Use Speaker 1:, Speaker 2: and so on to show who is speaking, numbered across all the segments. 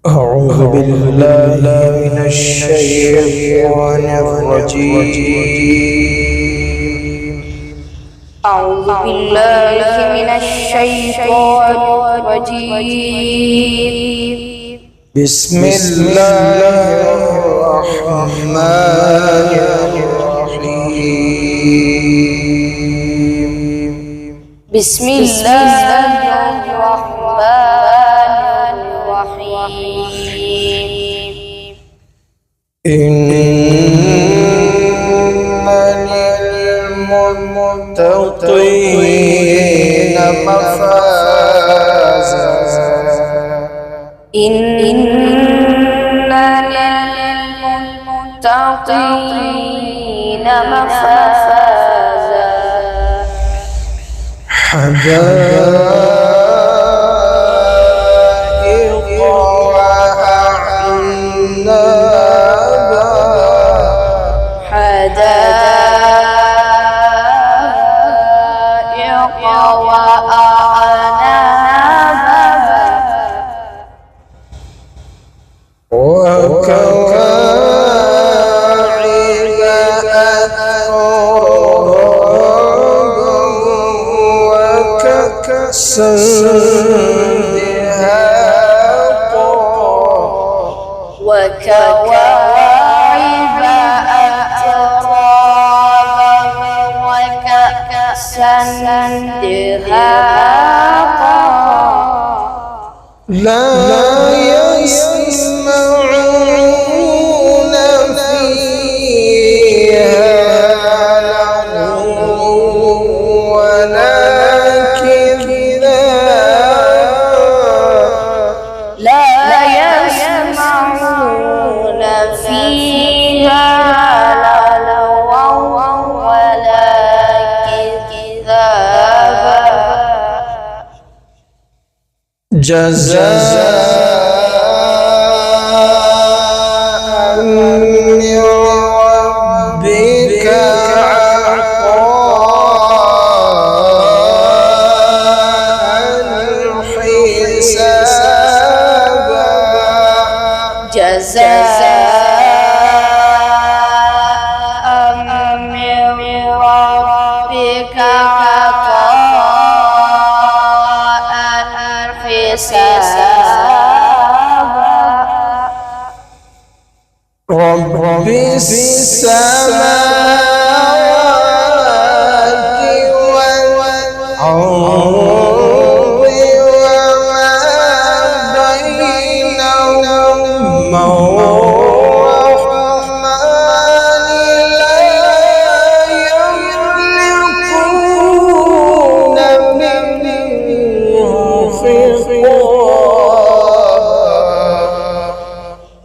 Speaker 1: أعوذ بالله من الشيطان الرجيم.
Speaker 2: أعوذ بالله من الشيطان الرجيم.
Speaker 1: بسم الله الرحمن الرحيم.
Speaker 2: بسم الله الرحمن الرحيم.
Speaker 1: إن للمتقين مفازا.
Speaker 2: إن للمتقين مفازا.
Speaker 1: حدائق وأعنابا.
Speaker 2: حدائق وأعنابا.
Speaker 1: وكواعب أترابا. وكأسا دهاقا.
Speaker 2: وكواعب أترابا. وكأسا دهاقا.
Speaker 1: لا يسمعون فيها لغوا ولا كذابا.
Speaker 2: لا يسمعون فيها لغوا ولا كذابا.
Speaker 1: جزاء من ربك عطاء حسابا.
Speaker 2: جزاء من ربك عطاء حسابا.
Speaker 1: رب السماوات والأرض وما بينهما الرحمن لا يملكون منه خطابا.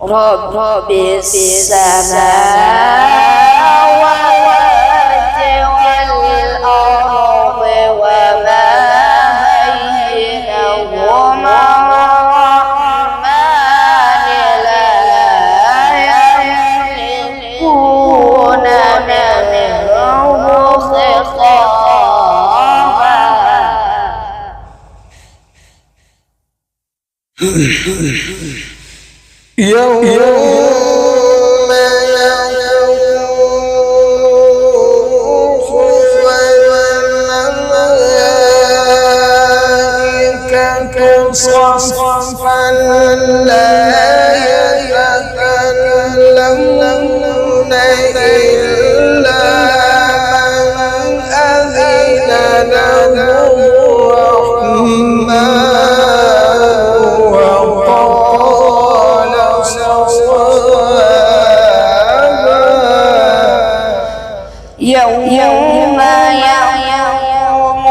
Speaker 2: رب السماوات والأرض وما بينهما الرحمن لا يملكون منه خطابا.
Speaker 1: يوم ينفخ والملائكة صفا لا يتكلمون إلا من أذن له الرحمن وقال صوابا.
Speaker 2: يوم يقوم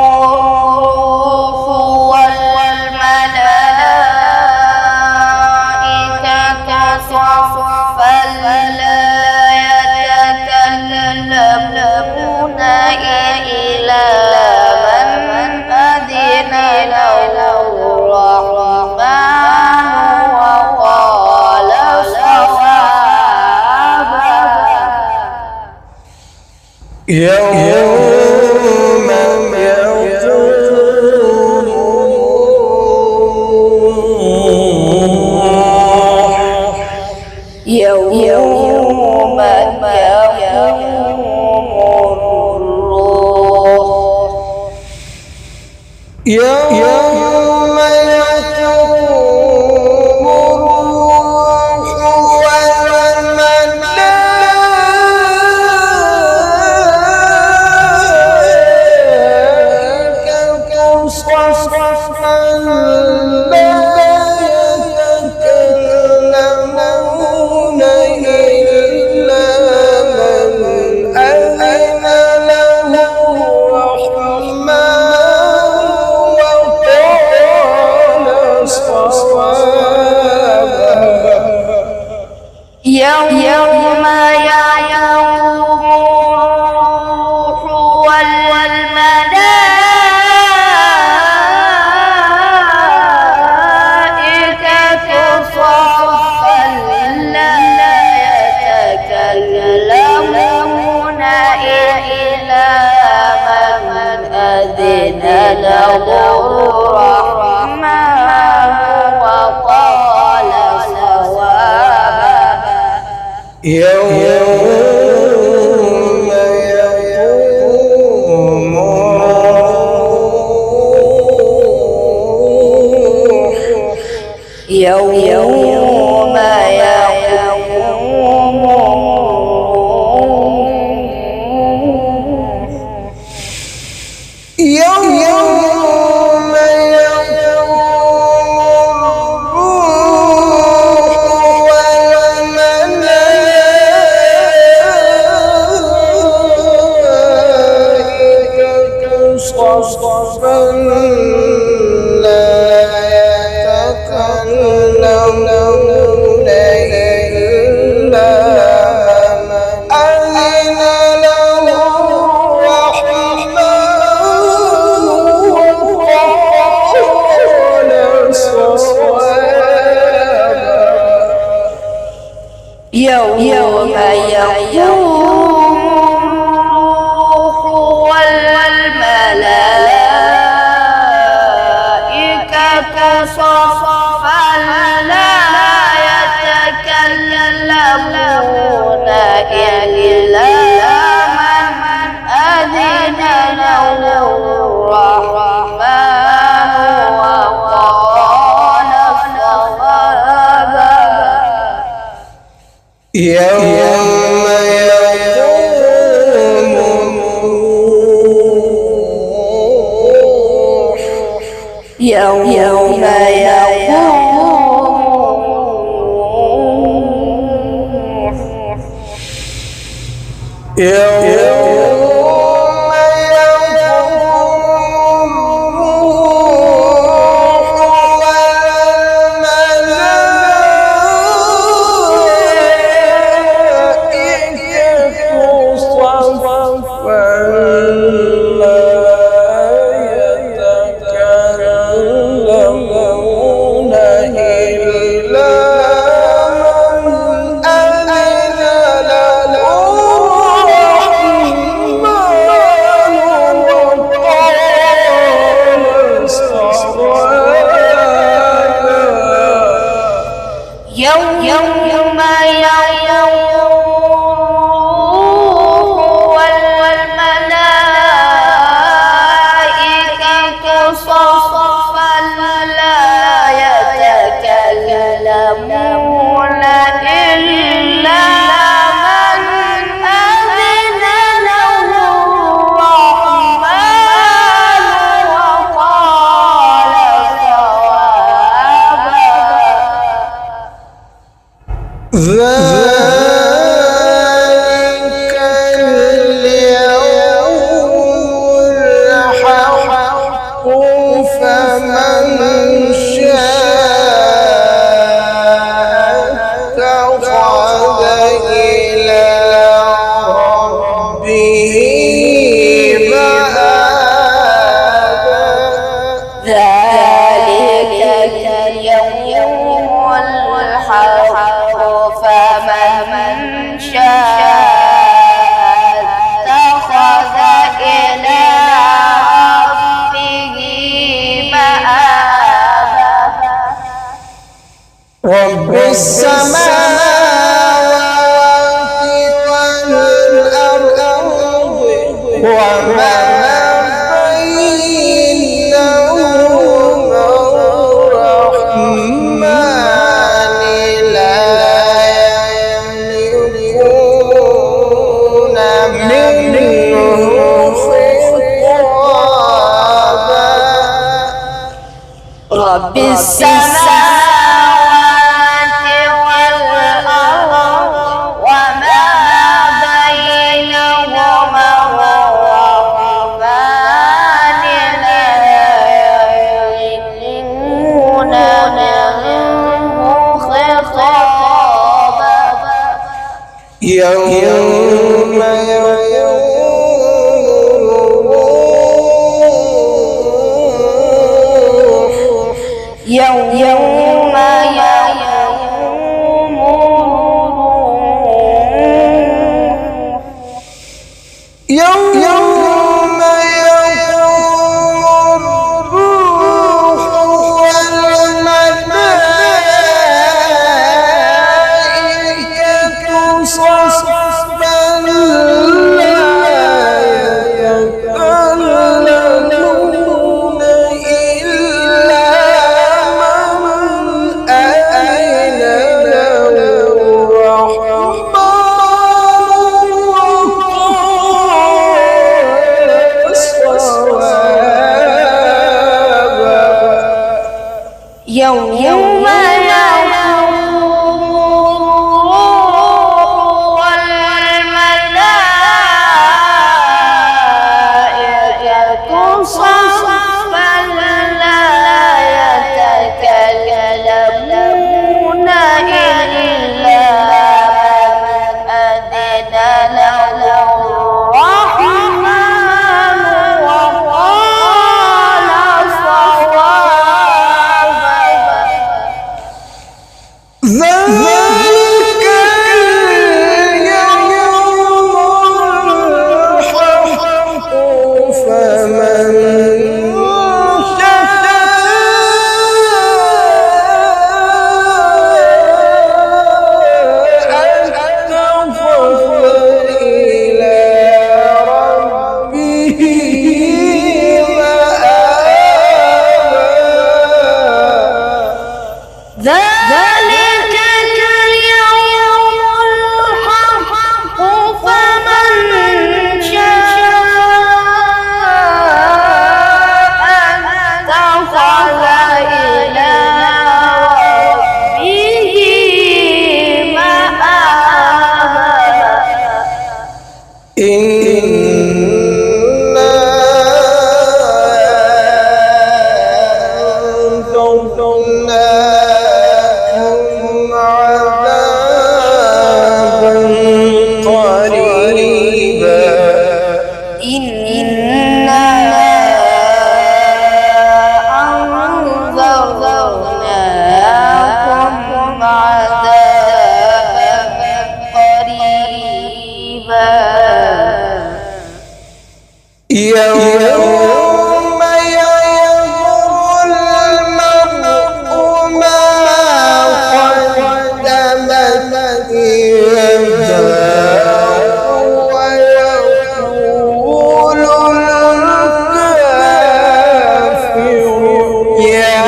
Speaker 2: الروح والملائكة صفا لا يتكلمون إلا من أذن له الرحمن وقال صوابا.
Speaker 1: يوم يقوم
Speaker 2: يوم يقوم
Speaker 1: صفا لا يتكلمون إلا من أذن له الرحمن وقال صوابا
Speaker 2: يوم يقوم والملائكة صفا لا يتكلمون إلا من أذن له الرحمن وقال صوابا
Speaker 1: يوم
Speaker 2: يقوم والملائكة صفا لا يتكلمون إلا من أذن له الرحمن وقال صوابا
Speaker 1: ذلك اليوم الحق فمن شاء اتخذ إلى ربه مآبا
Speaker 2: ذلك اليوم الحق فمن شاء اتخذ إلى ربه مآبا
Speaker 1: رب السماوات والأرض وما بينهما الرحمن لا يملكون منه خطابا
Speaker 2: رب السماوات والأرض وما بينهما الرحمن لا يملكون منه خطابا
Speaker 1: يوم
Speaker 2: يوم
Speaker 1: يقوم الروح والملائكة صفا لا يتكلمون إلا من
Speaker 2: ذلك اليوم الحق فمن شاء اتخذ إلى ربه مآبا
Speaker 1: إنا أنذرناكم عذابا قريبا
Speaker 2: إنا أنذرناكم عذابا قريبا
Speaker 1: يوم ينظر المرء ما قدمت يداه ويقول الكافر يا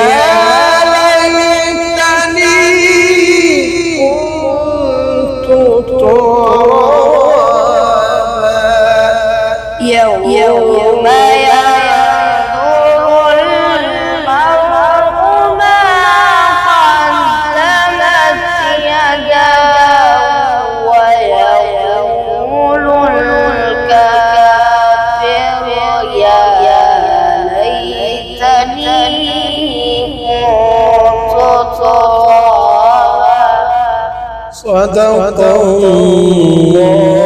Speaker 1: ليتني كنت ترابا
Speaker 2: يوم ينظر المرء ما قدمت يداه ويقول الكافر يا ليتني كنت ترابا
Speaker 1: صدق الله